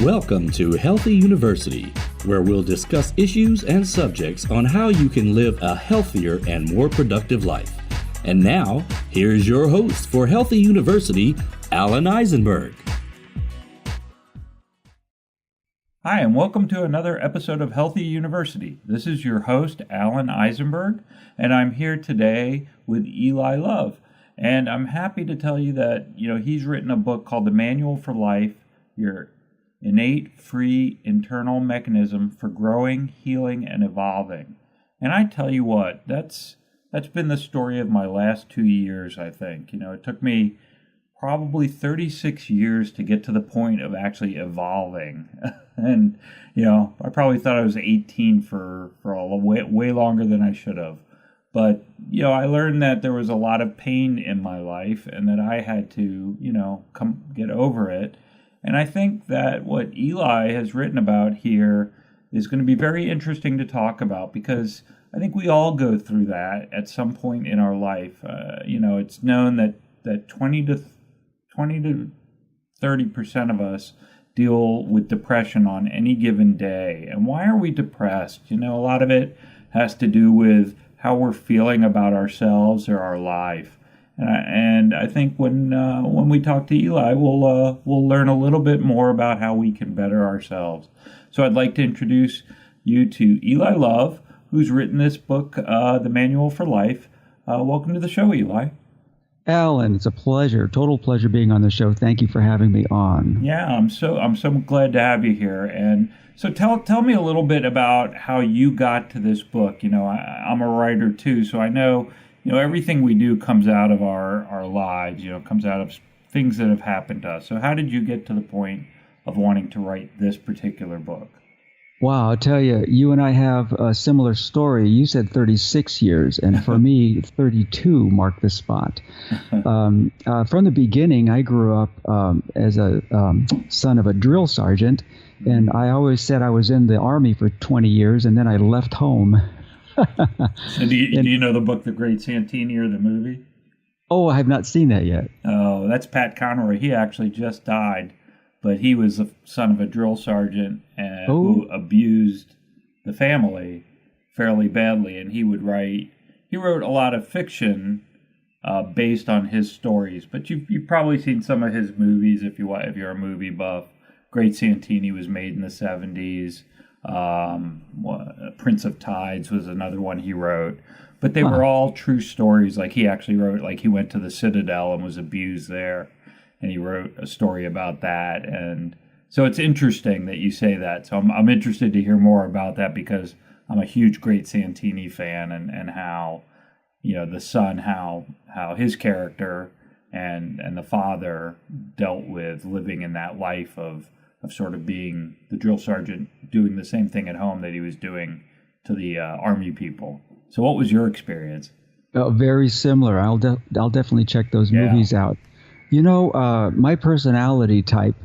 Welcome to Healthy University, where we'll discuss issues and subjects on how you can live a healthier and more productive life. And now, here's your host for Healthy University, Alan Eisenberg. Hi, and welcome to another episode of Healthy University. This is your host, Alan Eisenberg, and I'm here today with Eli Love. And I'm happy to tell you that, he's written a book called The Manual for Life, Your Innate Free Internal Mechanism for Growing, Healing, and Evolving. And I tell you what, that's been the story of my last 2 years, I think. It took me probably 36 years to get to the point of actually evolving. And, I probably thought I was 18 for way longer than I should have. But, I learned that there was a lot of pain in my life and that I had to, get over it. And I think that what Eli has written about here is going to be very interesting to talk about because I think we all go through that at some point in our life. It's known that 20 to 30% of us deal with depression on any given day. And why are we depressed? A lot of it has to do with how we're feeling about ourselves or our life. And I think when we talk to Eli, we'll learn a little bit more about how we can better ourselves. So I'd like to introduce you to Eli Love, who's written this book, The Manual for Life. Welcome to the show, Eli. Alan, it's a pleasure, total pleasure being on the show. Thank you for having me on. Yeah, I'm so glad to have you here. And so tell me a little bit about how you got to this book. I'm a writer too, so I know. Everything we do comes out of our lives, comes out of things that have happened to us. So how did you get to the point of wanting to write this particular book? Wow, I'll tell you, you and I have a similar story. You said 36 years, and for me, 32 marked the spot. From the beginning, I grew up as a son of a drill sergeant, and I always said I was in the Army for 20 years, and then I left home. And do you know the book, The Great Santini, or the movie? Oh, I have not seen that yet. Oh, that's Pat Conroy. He actually just died, but he was the son of a drill sergeant who abused the family fairly badly, and he wrote a lot of fiction based on his stories. But you've probably seen some of his movies if you're a movie buff. Great Santini was made in the 70s. Prince of Tides was another one he wrote, but they were all true stories. Like he actually wrote, like he went to the Citadel and was abused there, and he wrote a story about that. And so it's interesting that you say that. So I'm interested to hear more about that because I'm a huge Great Santini fan, and how the son, how his character and the father dealt with living in that life of sort of being the drill sergeant, doing the same thing at home that he was doing to the Army people. So what was your experience? Very similar. I'll definitely check those movies out. My personality type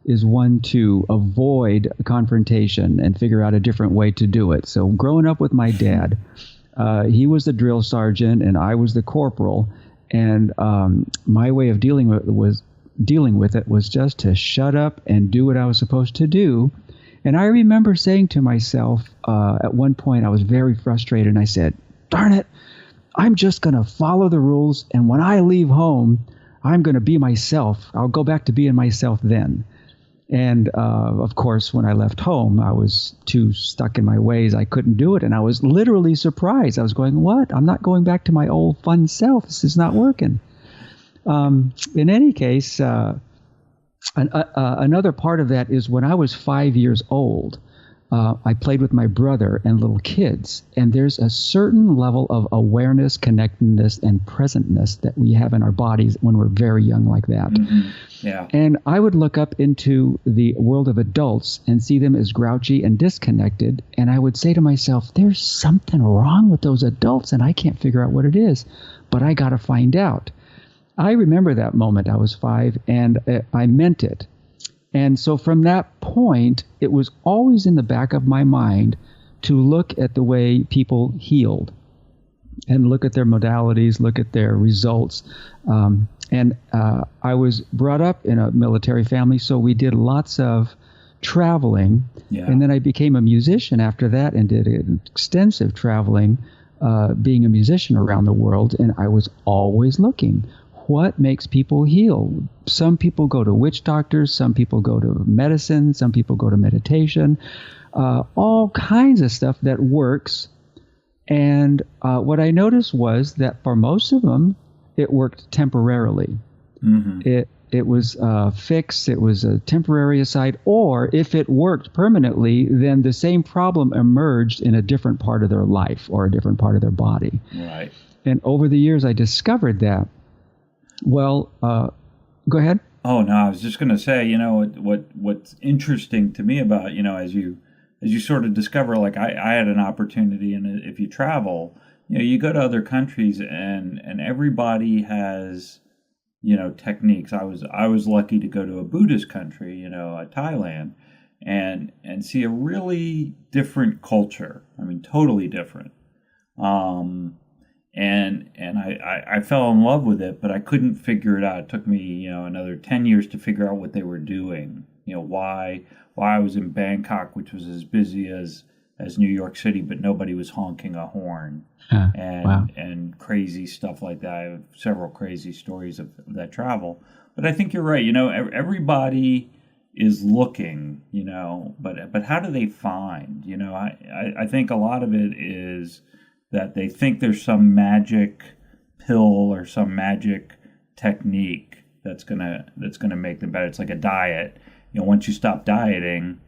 is one to avoid confrontation and figure out a different way to do it. So growing up with my dad, he was the drill sergeant and I was the corporal. And my way of dealing with it was just to shut up and do what I was supposed to do. And I remember saying to myself, at one point I was very frustrated and I said, darn it, I'm just going to follow the rules. And when I leave home, I'm going to be myself. I'll go back to being myself then. And of course, when I left home, I was too stuck in my ways. I couldn't do it. And I was literally surprised. I was going, what? I'm not going back to my old fun self. This is not working. In any case, another part of that is when I was 5 years old, I played with my brother and little kids, and there's a certain level of awareness, connectedness, and presentness that we have in our bodies when we're very young like that. Mm-hmm. Yeah. And I would look up into the world of adults and see them as grouchy and disconnected, and I would say to myself, there's something wrong with those adults, and I can't figure out what it is, but I got to find out. I remember that moment. I was 5, and I meant it. And so from that point, it was always in the back of my mind to look at the way people healed and look at their modalities, look at their results. And I was brought up in a military family, so we did lots of traveling. Yeah. And then I became a musician after that and did extensive traveling, being a musician around the world. And I was always looking, what makes people heal? Some people go to witch doctors, some people go to medicine, some people go to meditation, all kinds of stuff that works. And what I noticed was that for most of them, it worked temporarily. Mm-hmm. It was fixed, it was a temporary aside, or if it worked permanently, then the same problem emerged in a different part of their life or a different part of their body. Right. And over the years, I discovered that. Well, go ahead. Oh, no, I was just going to say, you know, what's interesting to me about, you know, as you sort of discover, like I had an opportunity, and if you travel, you know, you go to other countries and everybody has, you know, techniques. I was lucky to go to a Buddhist country, you know, Thailand, and see a really different culture. I mean, totally different. And I fell in love with it, but I couldn't figure it out. It took me, you know, another 10 years to figure out what they were doing. You know, why I was in Bangkok, which was as busy as New York City, but nobody was honking a horn. And crazy stuff like that. I have several crazy stories of that travel. But I think you're right. You know, everybody is looking, you know, but how do they find? You know, I think a lot of it is that they think there's some magic pill or some magic technique that's gonna make them better. It's like a diet. You know, once you stop dieting,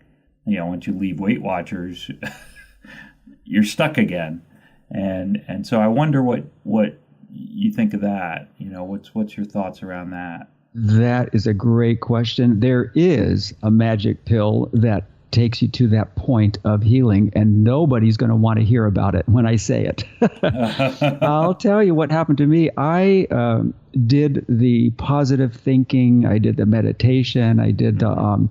you know, once you leave Weight Watchers, you're stuck again. And so I wonder what you think of that. You know, what's your thoughts around that? That is a great question. There is a magic pill that takes you to that point of healing, and nobody's going to want to hear about it when I say it. I'll tell you what happened to me. I did the positive thinking. I did the meditation. I did the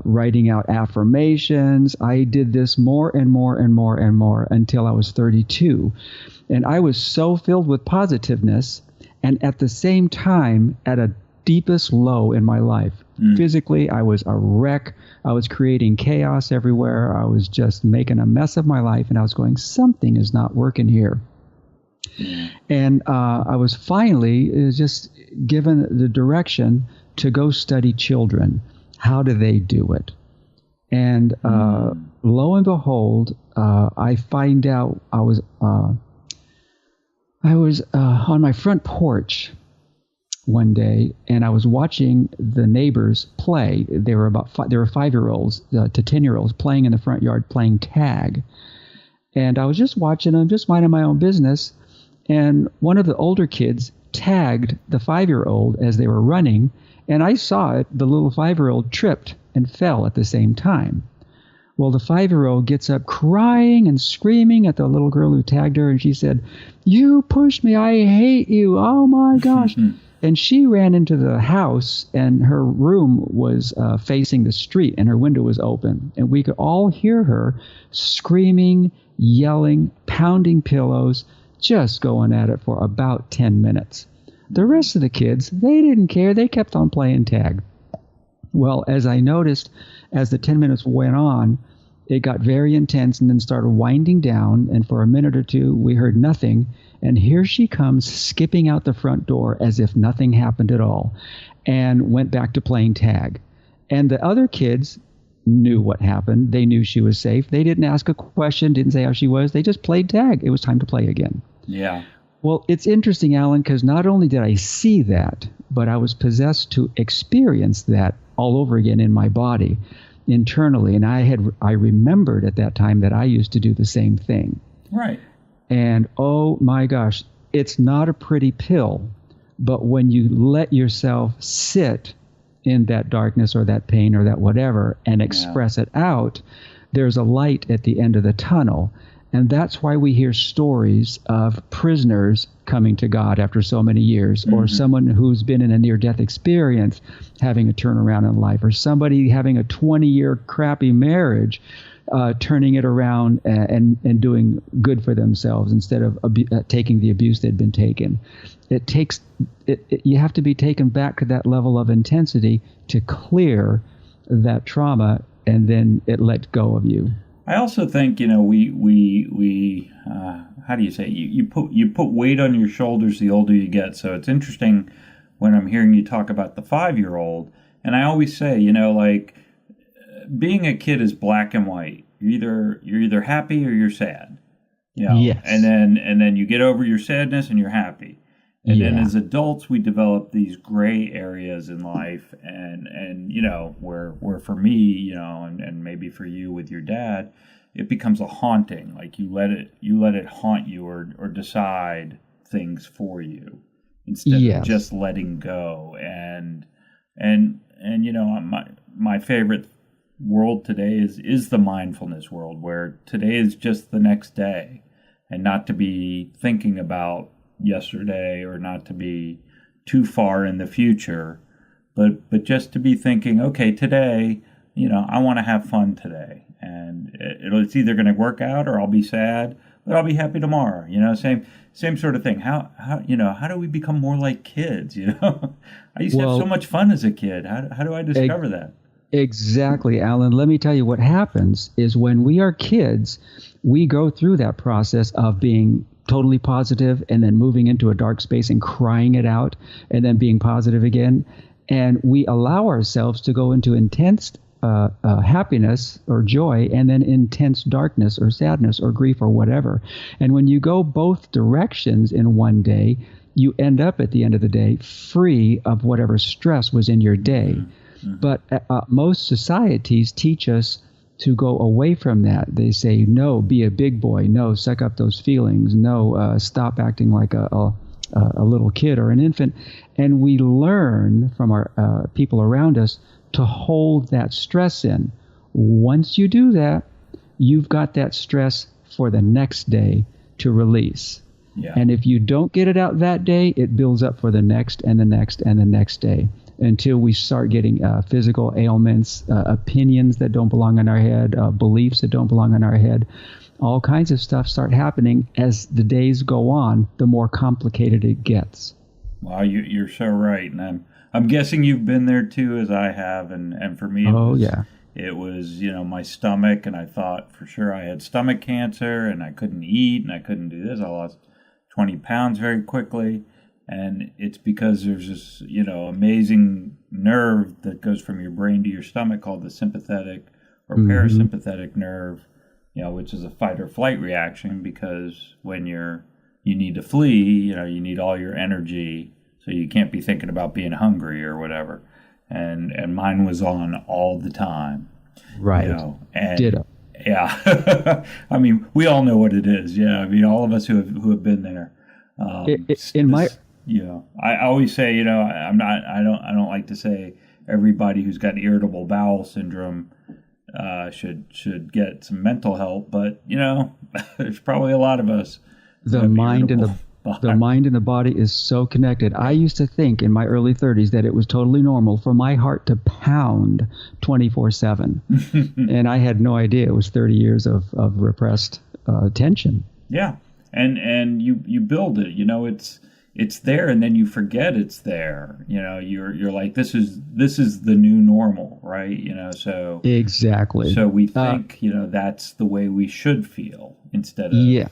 writing out affirmations. I did this more and more and more and more until I was 32. And I was so filled with positiveness, and at the same time, at a deepest low in my life. Physically, I was a wreck. I was creating chaos everywhere. I was just making a mess of my life, and I was going, something is not working here. And I was finally just given the direction to go study children. How do they do it? And lo and behold, I find out I was on my front porch one day, and I was watching the neighbors play. They were 5-year-olds to 10-year-olds playing in the front yard, playing tag. And I was just watching them, just minding my own business. And one of the older kids tagged the 5-year-old as they were running, and I saw it. The little 5-year-old tripped and fell at the same time. Well, the 5-year-old gets up crying and screaming at the little girl who tagged her, and she said, "You pushed me. I hate you. Oh, my gosh." And she ran into the house, and her room was facing the street, and her window was open. And we could all hear her screaming, yelling, pounding pillows, just going at it for about 10 minutes. The rest of the kids, they didn't care. They kept on playing tag. Well, as I noticed, as the 10 minutes went on, it got very intense and then started winding down. And for a minute or two, we heard nothing. And here she comes skipping out the front door as if nothing happened at all, and went back to playing tag. And the other kids knew what happened. They knew she was safe. They didn't ask a question, didn't say how she was. They just played tag. It was time to play again. Yeah. Well, it's interesting, Alan, because not only did I see that, but I was possessed to experience that all over again in my body, internally. And I remembered at that time that I used to do the same thing. Right. And oh my gosh, it's not a pretty pill, but when you let yourself sit in that darkness or that pain or that whatever and express it out, there's a light at the end of the tunnel. And that's why we hear stories of prisoners coming to God after so many years, or someone who's been in a near-death experience having a turnaround in life, or somebody having a 20-year crappy marriage, turning it around and doing good for themselves instead of taking the abuse they'd been taken. You have to be taken back to that level of intensity to clear that trauma, and then it let go of you. I also think, we how do you say, you put weight on your shoulders the older you get. So it's interesting when I'm hearing you talk about the 5-year-old, and I always say, like, being a kid is black and white. You're either happy or you're sad. Yes. And then you get over your sadness and you're happy. And then as adults, we develop these gray areas in life, and where for me, and maybe for you with your dad, it becomes a haunting. Like you let it haunt you or decide things for you instead of just letting go. And my favorite world today is the mindfulness world, where today is just the next day, and not to be thinking about yesterday, or not to be too far in the future, but just to be thinking, okay, today, I want to have fun today, and it's either going to work out or I'll be sad, but I'll be happy tomorrow. Same sort of thing. How do we become more like kids? I used to have so much fun as a kid. How do I discover that? Exactly, Alan. Let me tell you what happens is when we are kids, we go through that process of being totally positive and then moving into a dark space and crying it out and then being positive again. And we allow ourselves to go into intense happiness or joy, and then intense darkness or sadness or grief or whatever. And when you go both directions in one day, you end up at the end of the day free of whatever stress was in your day. Mm-hmm. But most societies teach us to go away from that. They say, no, be a big boy. No, suck up those feelings. No, stop acting like a little kid or an infant. And we learn from our people around us to hold that stress in. Once you do that, you've got that stress for the next day to release. Yeah. And if you don't get it out that day, it builds up for the next and the next and the next day, until we start getting physical ailments, opinions that don't belong in our head, beliefs that don't belong in our head. All kinds of stuff start happening as the days go on, the more complicated it gets. Wow, you're so right. And I'm guessing you've been there too, as I have. And for me, it was my stomach, and I thought for sure I had stomach cancer, and I couldn't eat, and I couldn't do this. I lost 20 pounds very quickly. And it's because there's this, amazing nerve that goes from your brain to your stomach called the sympathetic or parasympathetic nerve, which is a fight or flight reaction, because when you need to flee, you need all your energy, so you can't be thinking about being hungry or whatever. And mine was on all the time. Right. And ditto. Yeah. I mean, we all know what it is. Yeah. I mean, all of us who have been there. I always say, I don't like to say everybody who's got irritable bowel syndrome should get some mental help, but there's probably a lot of us. The mind and the body is so connected. I used to think in my early 30s that it was totally normal for my heart to pound 24/7, and I had no idea it was 30 years of repressed tension. Yeah, and you build it. It's there, and then you forget it's there. You're like, this is the new normal, right? So exactly. So we think that's the way we should feel, instead of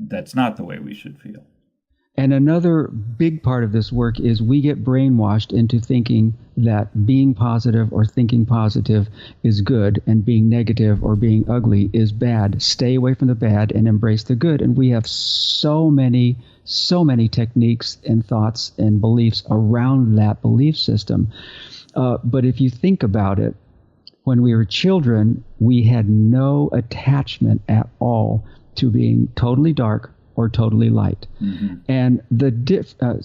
that's not the way we should feel. And another big part of this work is we get brainwashed into thinking that being positive or thinking positive is good, and being negative or being ugly is bad. Stay away from the bad and embrace the good. And we have so many techniques and thoughts and beliefs around that belief system. But if you think about it, when we were children, we had no attachment at all to being totally dark or totally light. Mm-hmm. And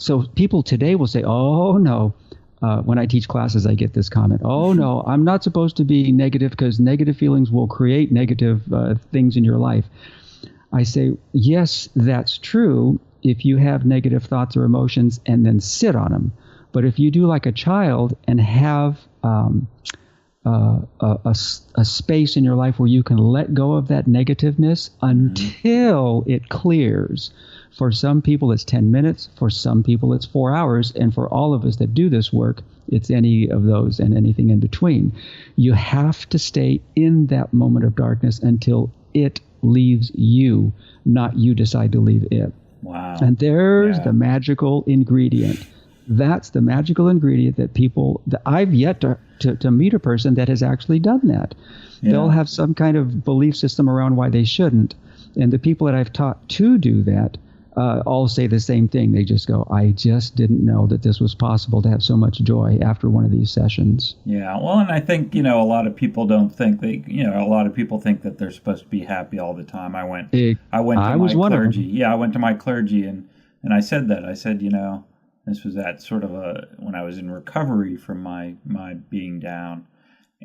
so people today will say, oh no, when I teach classes, I get this comment, oh no, I'm not supposed to be negative because negative feelings will create negative things in your life. I say, yes, that's true if you have negative thoughts or emotions and then sit on them. But if you do like a child and have a space in your life where you can let go of that negativeness until it clears. For some people, it's 10 minutes. For some people, it's 4 hours. And for all of us that do this work, it's any of those and anything in between. You have to stay in that moment of darkness until it leaves you, not you decide to leave it. Wow. And there's the magical ingredient. That's the magical ingredient that I've yet to meet a person that has actually done that. Yeah. They'll have some kind of belief system around why they shouldn't. And the people that I've taught to do that all say the same thing. They just go, I just didn't know that this was possible to have so much joy after one of these sessions. Yeah, well, and I think, a lot of people don't think a lot of people think that they're supposed to be happy all the time. I went to my clergy. Yeah, I went to my clergy and I said that. I said, this was at sort of when I was in recovery from my being down.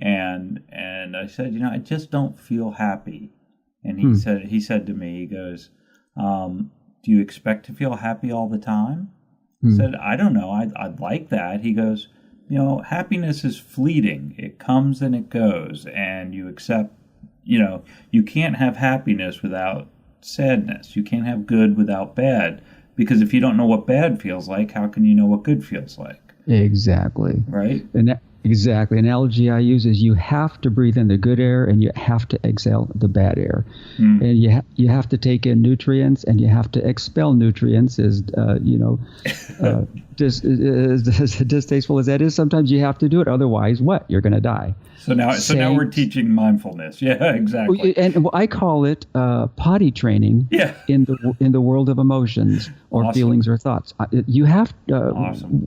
And I said, I just don't feel happy. And he said to me, he goes, do you expect to feel happy all the time? I said, I don't know. I'd like that. He goes, happiness is fleeting. It comes and it goes. And you accept, you can't have happiness without sadness. You can't have good without bad. Because if you don't know what bad feels like, how can you know what good feels like? Exactly. Right? Exactly. Analogy I use is you have to breathe in the good air and you have to exhale the bad air. And you have to take in nutrients and you have to expel nutrients as distasteful as that is. Sometimes you have to do it. Otherwise, what? You're going to die. So now we're teaching mindfulness. Yeah, exactly. And I call it potty training in the world of emotions or feelings or thoughts. You have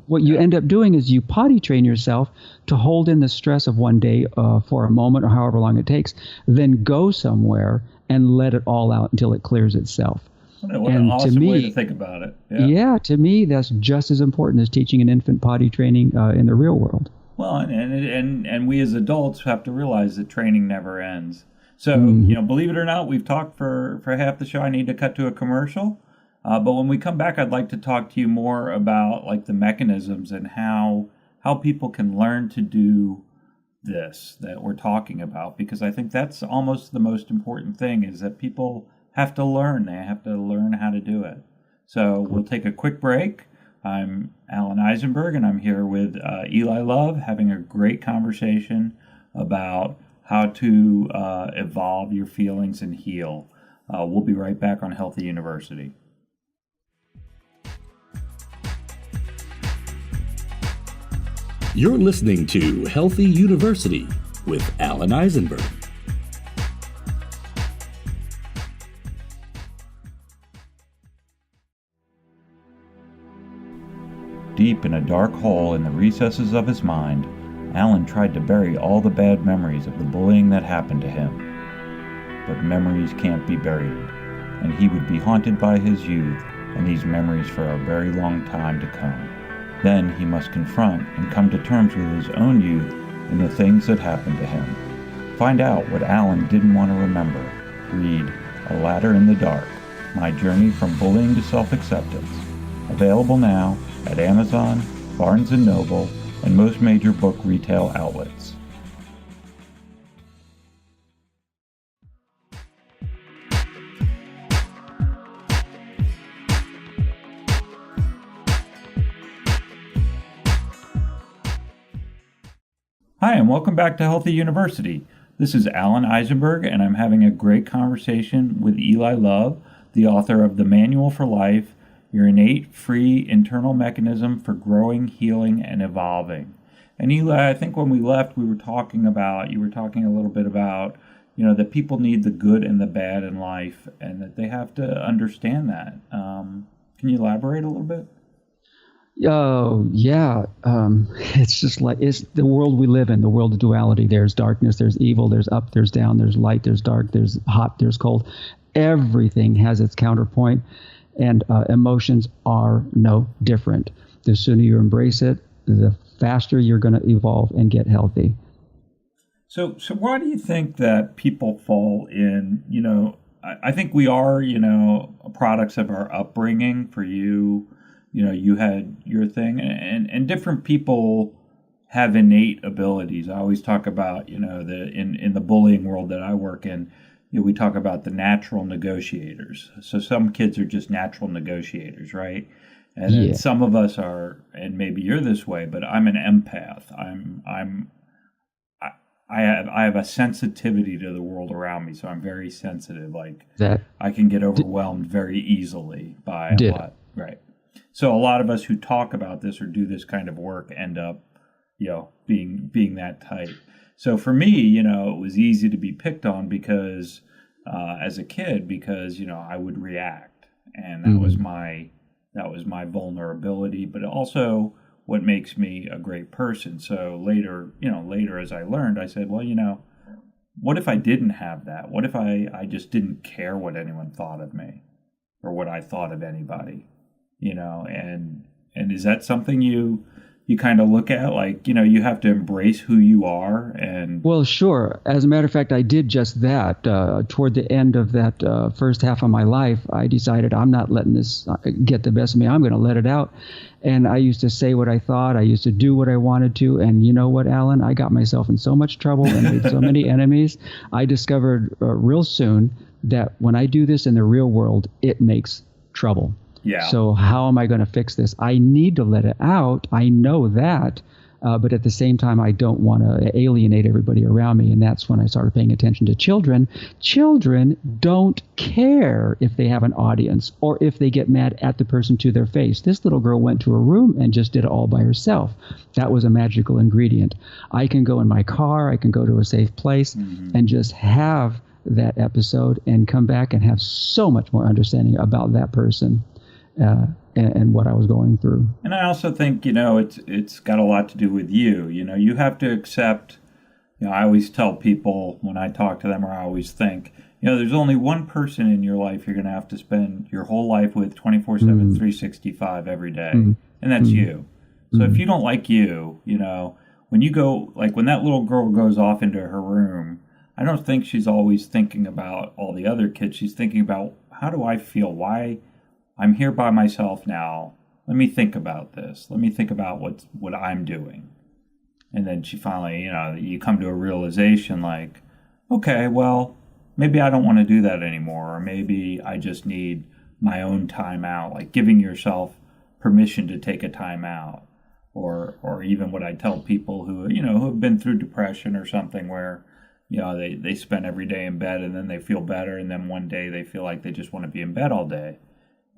what you end up doing is you potty train yourself to hold in the stress of one day for a moment or however long it takes, then go somewhere and let it all out until it clears itself. What an awesome way to think about it. Yeah, to me, that's just as important as teaching an infant potty training in the real world. Well, and we as adults have to realize that training never ends. So, believe it or not, we've talked for half the show. I need to cut to a commercial. But when we come back, I'd like to talk to you more about like the mechanisms and how people can learn to do this that we're talking about, because I think that's almost the most important thing is that people have to learn. They have to learn how to do it. So we'll take a quick break. I'm Alan Eisenberg, and I'm here with Eli Love having a great conversation about how to evolve your feelings and heal. We'll be right back on Healthy University. You're listening to Healthy University with Alan Eisenberg. Deep in a dark hole in the recesses of his mind, Alan tried to bury all the bad memories of the bullying that happened to him. But memories can't be buried, and he would be haunted by his youth and these memories for a very long time to come. Then he must confront and come to terms with his own youth and the things that happened to him. Find out what Alan didn't want to remember. Read A Ladder in the Dark, My Journey from Bullying to Self-Acceptance. Available now at Amazon, Barnes & Noble, and most major book retail outlets. Hi, and welcome back to Healthy University. This is Alan Eisenberg, and I'm having a great conversation with Eli Love, the author of The Manual for Life, Your Innate Free Internal Mechanism for Growing, Healing, and Evolving. And Eli, I think when we left, you were talking a little bit about, that people need the good and the bad in life, and that they have to understand that. Can you elaborate a little bit? Oh, yeah. It's just like it's the world we live in, the world of duality. There's darkness, there's evil, there's up, there's down, there's light, there's dark, there's hot, there's cold. Everything has its counterpoint, and emotions are no different. The sooner you embrace it, the faster you're going to evolve and get healthy. So why do you think that people fall in, I think we are, products of our upbringing. For you, you had your thing, and different people have innate abilities. I always talk about, in the bullying world that I work in, we talk about the natural negotiators. So some kids are just natural negotiators, right? And then some of us are, and maybe you're this way, but I'm an empath. I have a sensitivity to the world around me, so I'm very sensitive. Like I can get overwhelmed very easily by a lot. Right. So a lot of us who talk about this or do this kind of work end up, being that type. So for me, it was easy to be picked on because as a kid, because I would react, and that was my vulnerability, but also what makes me a great person. So later as I learned, I said, well, what if I didn't have that? What if I just didn't care what anyone thought of me or what I thought of anybody, and is that something you kind of look at, like, you have to embrace who you are? And well, sure. As a matter of fact, I did just that. Toward the end of that first half of my life, I decided I'm not letting this get the best of me. I'm going to let it out. And I used to say what I thought. I used to do what I wanted to. And you know what, Alan? I got myself in so much trouble and made so many enemies. I discovered real soon that when I do this in the real world, it makes trouble. Yeah. So how am I going to fix this? I need to let it out. I know that. But at the same time, I don't want to alienate everybody around me. And that's when I started paying attention to children. Children don't care if they have an audience or if they get mad at the person to their face. This little girl went to her room and just did it all by herself. That was a magical ingredient. I can go in my car. I can go to a safe place and just have that episode and come back and have so much more understanding about that person. And what I was going through. And I also think, it's got a lot to do with you. You have to accept, I always tell people when I talk to them, or I always think, there's only one person in your life you're going to have to spend your whole life with 24/7, 365 every day. And that's you. So if you don't like you, when you go, like when that little girl goes off into her room, I don't think she's always thinking about all the other kids. She's thinking about, how do I feel? Why? I'm here by myself now. Let me think about this. Let me think about what I'm doing. And then she finally, you come to a realization like, okay, well, maybe I don't want to do that anymore. Or maybe I just need my own time out, like giving yourself permission to take a time out. Or even what I tell people who have been through depression or something where, they spend every day in bed and then they feel better. And then one day they feel like they just want to be in bed all day.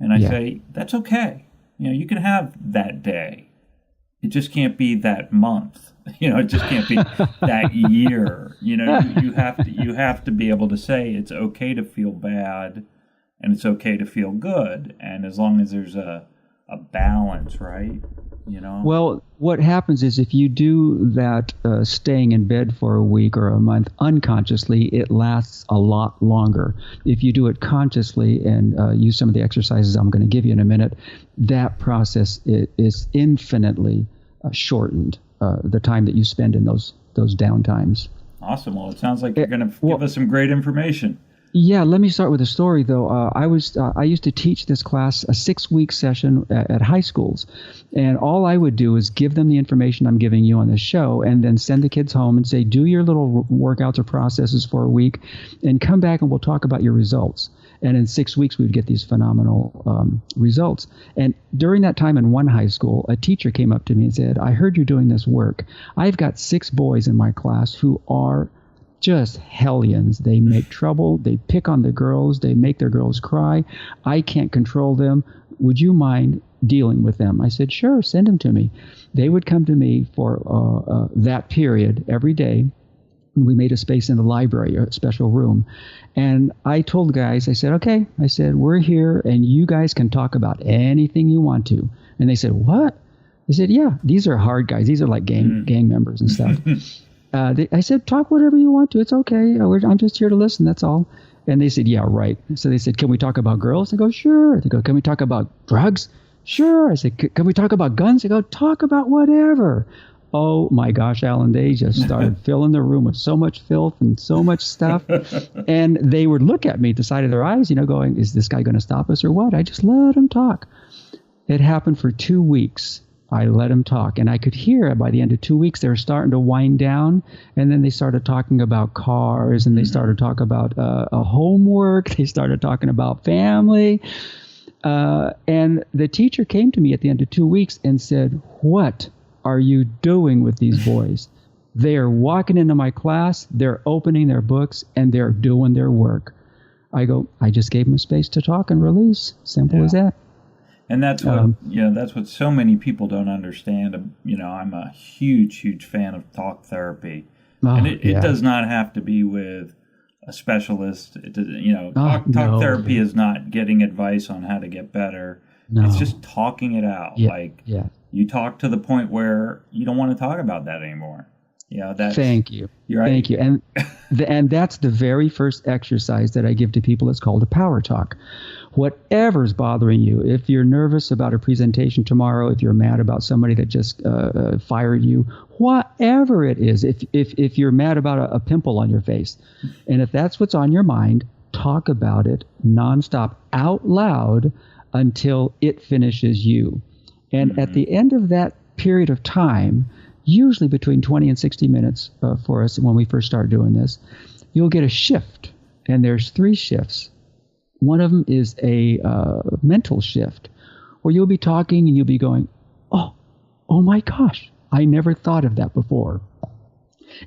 And I say, that's okay. You can have that day. It just can't be that month. It just can't be that year. You have to be able to say it's okay to feel bad and it's okay to feel good. And as long as there's a balance, right? Well, what happens is if you do that staying in bed for a week or a month unconsciously, it lasts a lot longer. If you do it consciously and use some of the exercises I'm going to give you in a minute, that process is infinitely shortened, the time that you spend in those down times. Awesome. Well, it sounds like you're going to give us some great information. Yeah, let me start with a story, though. I used to teach this class, a 6-week session at high schools, and all I would do is give them the information I'm giving you on this show and then send the kids home and say, do your little workouts or processes for a week and come back and we'll talk about your results. And in 6 weeks, we'd get these phenomenal results. And during that time in one high school, a teacher came up to me and said, I heard you're doing this work. I've got 6 boys in my class who are just hellions. They make trouble. They pick on the girls. They make their girls cry. I can't control them. Would you mind dealing with them? I said, sure, send them to me. They would come to me for that period every day. We made a space in the library, a special room. And I told the guys, I said, okay, we're here and you guys can talk about anything you want to. And they said, what? I said, yeah, these are hard guys. These are like gang members and stuff. I said, talk whatever you want to. It's okay. I'm just here to listen. That's all. And they said, yeah, right. So they said, can we talk about girls? I go, sure. They go, can we talk about drugs? Sure. I said, can we talk about guns? I go, talk about whatever. Oh my gosh, Alan, they just started filling the room with so much filth and so much stuff. And they would look at me at the side of their eyes, going, is this guy going to stop us or what? I just let them talk. It happened for 2 weeks. I let them talk. And I could hear by the end of 2 weeks, they were starting to wind down. And then they started talking about cars, and they started talking about homework. They started talking about family. And the teacher came to me at the end of 2 weeks and said, "What are you doing with these boys? They are walking into my class, they're opening their books, and they're doing their work." I just gave them a space to talk and release. Simple as that. And that's what that's what so many people don't understand. I'm a huge fan of talk therapy, and it does not have to be with a specialist. Talk therapy is not getting advice on how to get better. No. It's just talking it out. You talk to the point where you don't want to talk about that anymore. Thank you. You're right. Thank you. And that's the very first exercise that I give to people. It's called a power talk. Whatever's bothering you, if you're nervous about a presentation tomorrow, if you're mad about somebody that just fired you, whatever it is, if you're mad about a pimple on your face, and if that's what's on your mind, talk about it nonstop out loud until it finishes you. And at the end of that period of time, usually between 20 and 60 minutes for us when we first start doing this, you'll get a shift. And there's 3 shifts. One of them is a mental shift where you'll be talking and you'll be going, oh my gosh, I never thought of that before.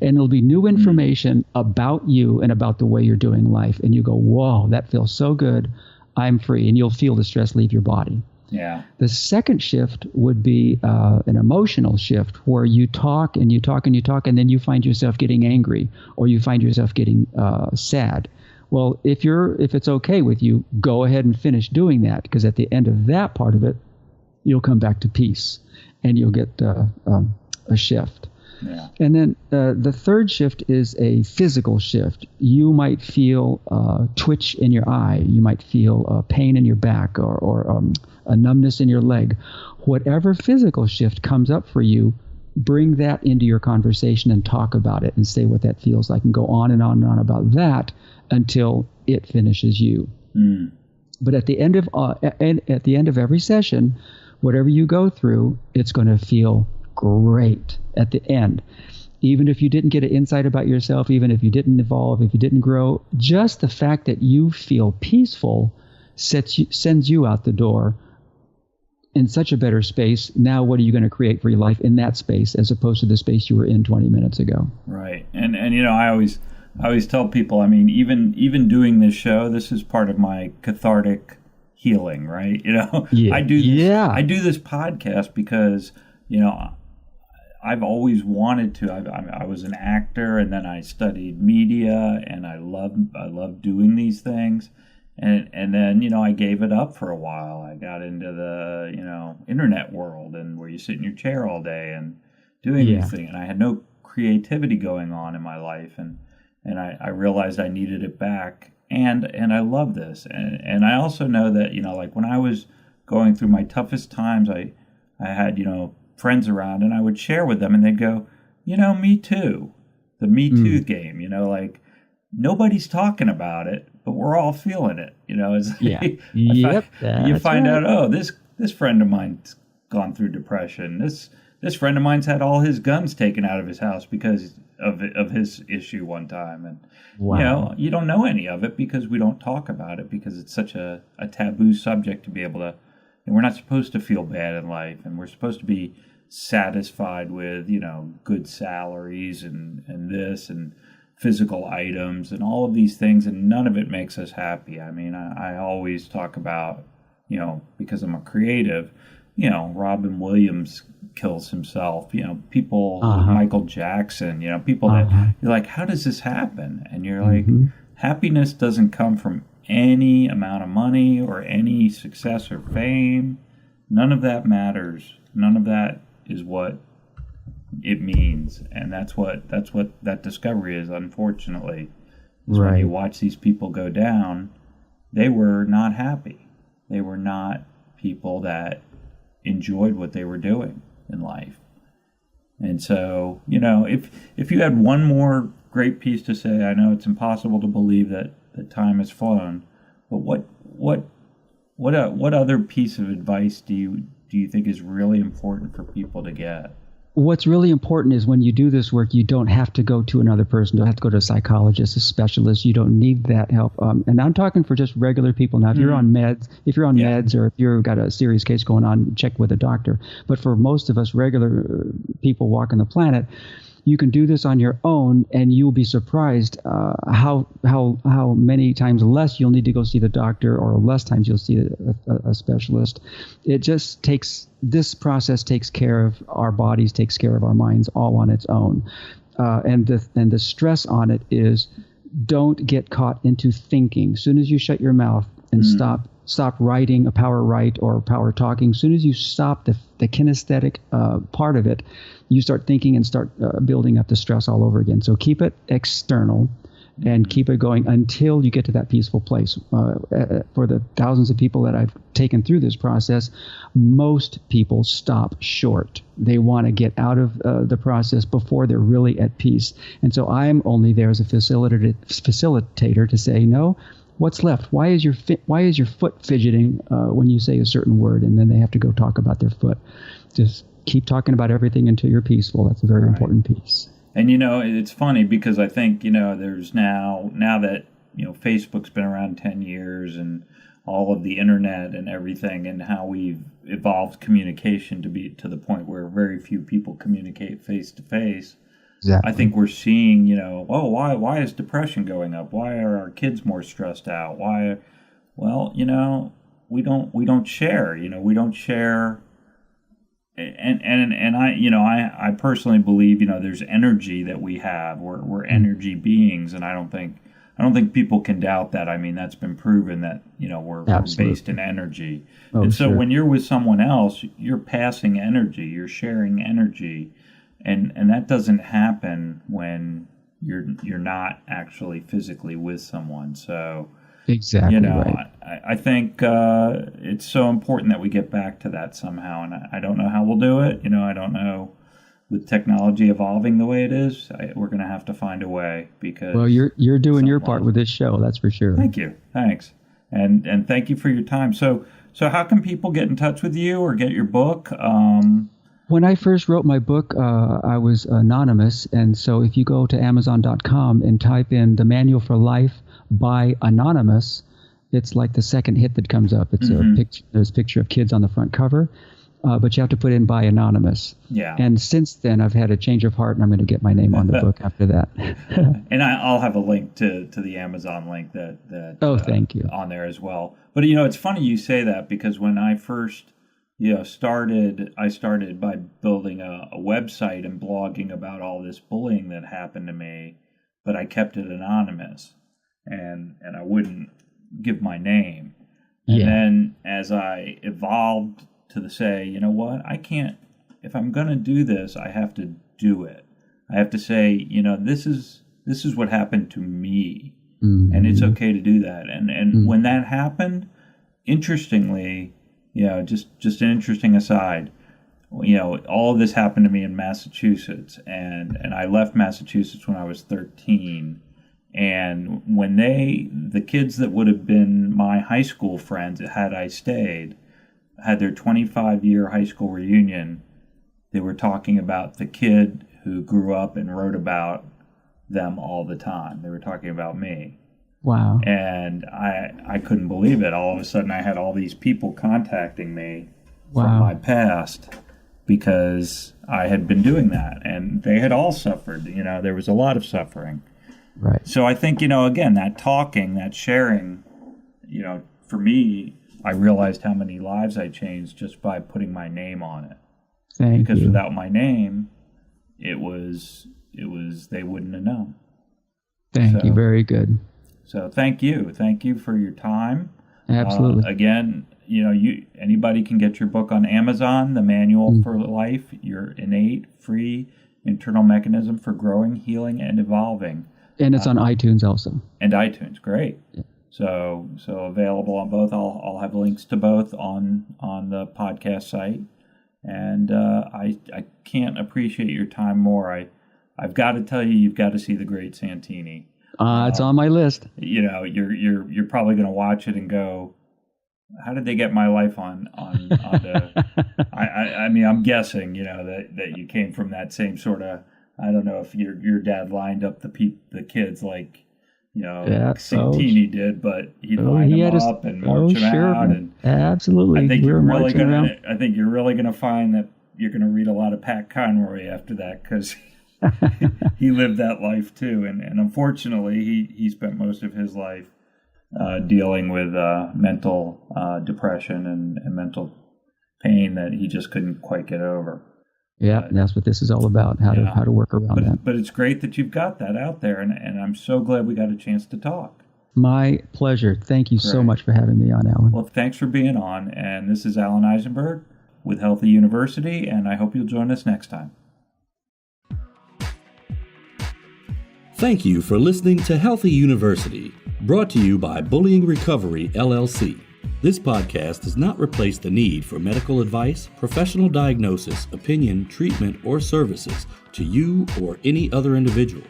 And it'll be new information about you and about the way you're doing life. And you go, whoa, that feels so good. I'm free. And you'll feel the stress leave your body. Yeah. The second shift would be an emotional shift where you talk and you talk and you talk, and then you find yourself getting angry or you find yourself getting sad. Well, if it's okay with you, go ahead and finish doing that, because at the end of that part of it, you'll come back to peace and you'll get a shift. Yeah. And then the third shift is a physical shift. You might feel twitch in your eye. You might feel pain in your back or a numbness in your leg. Whatever physical shift comes up for you, bring that into your conversation and talk about it and say what that feels like and go on and on and on about that until it finishes you. But at the end of every session, whatever you go through, it's going to feel great at the end. Even if you didn't get an insight about yourself, even if you didn't evolve, if you didn't grow, just the fact that you feel peaceful sends you out the door in such a better space. Now what are you going to create for your life in that space as opposed to the space you were in 20 minutes ago? Right. And I always tell people, even doing this show, this is part of my cathartic healing, right? I do this podcast because, I've always wanted to. I was an actor, and then I studied media, and I love doing these things. And then, I gave it up for a while. I got into the, internet world, and where you sit in your chair all day and doing these things. And I had no creativity going on in my life. And I realized I needed it back. And I love this. And I also know that, like when I was going through my toughest times, I had, friends around, and I would share with them, and they'd go, me too. The Me Too game, like nobody's talking about it, but we're all feeling it. It's you find out, oh, this friend of mine's gone through depression. This friend of mine's had all his guns taken out of his house because of his issue one time. And, you don't know any of it because we don't talk about it, because it's such a taboo subject to be able to, and we're not supposed to feel bad in life, and we're supposed to be satisfied with, good salaries and this and physical items and all of these things, and none of it makes us happy. I always talk about, because I'm a creative, Robin Williams kills himself, people, Michael Jackson, people that you're like, how does this happen? And you're like, happiness doesn't come from any amount of money or any success or fame. None of that matters. None of that is what it means. And that's what that discovery is, unfortunately. Is when you watch these people go down, they were not happy. They were not people that enjoyed what they were doing in life. And so, if you had one more great piece to say, I know it's impossible to believe that the time has flown, but what other piece of advice do do you think is really important for people to get? What's really important is when you do this work, you don't have to go to another person. You don't have to go to a psychologist, a specialist. You don't need that help. And I'm talking for just regular people. Now, if you're on meds, or if you've got a serious case going on, check with a doctor. But for most of us regular people walking the planet, you can do this on your own, and you'll be surprised how many times less you'll need to go see the doctor, or less times you'll see a specialist. It just this process takes care of our bodies, takes care of our minds, all on its own. And the stress on it is, don't get caught into thinking. As soon as you shut your mouth and stop writing a power write or power talking, as soon as you stop the kinesthetic part of it, you start thinking and start building up the stress all over again. So keep it external and keep it going until you get to that peaceful place. For the thousands of people that I've taken through this process, most people stop short. They want to get out of the process before they're really at peace. And so I'm only there as a facilitator to say, no, what's left? Why is your foot fidgeting when you say a certain word? And then they have to go talk about their foot. Just keep talking about everything until you're peaceful. That's a very important piece. And, it's funny because I think, there's now that, Facebook's been around 10 years and all of the internet and everything, and how we've evolved communication to be to the point where very few people communicate face to face. Exactly. I think we're seeing, why is depression going up? Why are our kids more stressed out? Well, we don't share, we don't share. And I personally believe, there's energy that we have. We're energy beings, and I don't think people can doubt that. I mean, that's been proven that, we're based in energy. Oh, and so sure. when you're with someone else, you're passing energy, you're sharing energy. And that doesn't happen when you're not actually physically with someone. So exactly right. I think it's so important that we get back to that somehow. And I don't know how we'll do it. I don't know, with technology evolving the way it is, we're going to have to find a way, because you're doing your part with this show. That's for sure. Thank you. Thanks. And thank you for your time. So how can people get in touch with you or get your book? When I first wrote my book, I was anonymous. And so if you go to Amazon.com and type in The Manual for Life by Anonymous, it's like the second hit that comes up. It's there's a picture of kids on the front cover, but you have to put in by Anonymous. Yeah. And since then, I've had a change of heart, and I'm going to get my name on the book after that. And I'll have a link to the Amazon link that thank you, on there as well. But, it's funny you say that, because when I first I started by building a website and blogging about all this bullying that happened to me, but I kept it anonymous, and I wouldn't give my name. And then as I evolved to say, I can't, if I'm going to do this, I have to do it. I have to say, this is what happened to me, and it's okay to do that. And when that happened, interestingly, just an interesting aside, all of this happened to me in Massachusetts, and I left Massachusetts when I was 13. And when the kids that would have been my high school friends, had I stayed, had their 25-year high school reunion, they were talking about the kid who grew up and wrote about them all the time. They were talking about me. Wow. And I couldn't believe it. All of a sudden, I had all these people contacting me from my past, because I had been doing that. And they had all suffered. There was a lot of suffering. Right. So I think, again, that talking, that sharing, for me, I realized how many lives I changed just by putting my name on it. Because without my name, it was they wouldn't have known. Thank you. Very good. So thank you for your time. Absolutely. Again, anybody can get your book on Amazon, The Manual for Life, your innate, free internal mechanism for growing, healing, and evolving. And it's on iTunes also. And iTunes, great. Yeah. So available on both. I'll have links to both on the podcast site. And I can't appreciate your time more. I've got to tell you, you've got to see The Great Santini. It's on my list. You're probably going to watch it and go, how did they get my life on the, I mean, I'm guessing, that you came from that same sort of, I don't know if your dad lined up the kids like, Santini did, but he'd line them up and march them out. And absolutely. I think you're really gonna find that you're gonna read a lot of Pat Conroy after that, because he lived that life too. And unfortunately, he spent most of his life dealing with mental depression and mental pain that he just couldn't quite get over. Yeah, that's what this is all about, how to work around that. But it's great that you've got that out there, and I'm so glad we got a chance to talk. My pleasure. Thank you so much for having me on, Alan. Well, thanks for being on, and this is Alan Eisenberg with Healthy University, and I hope you'll join us next time. Thank you for listening to Healthy University, brought to you by Bullying Recovery, LLC. This podcast does not replace the need for medical advice, professional diagnosis, opinion, treatment, or services to you or any other individual.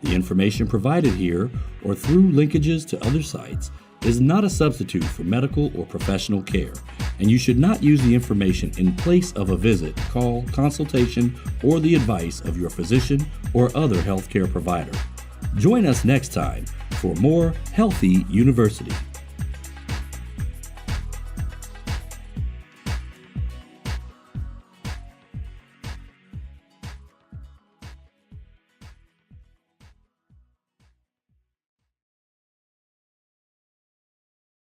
The information provided here or through linkages to other sites is not a substitute for medical or professional care, and you should not use the information in place of a visit, call, consultation, or the advice of your physician or other healthcare provider. Join us next time for more Healthy University.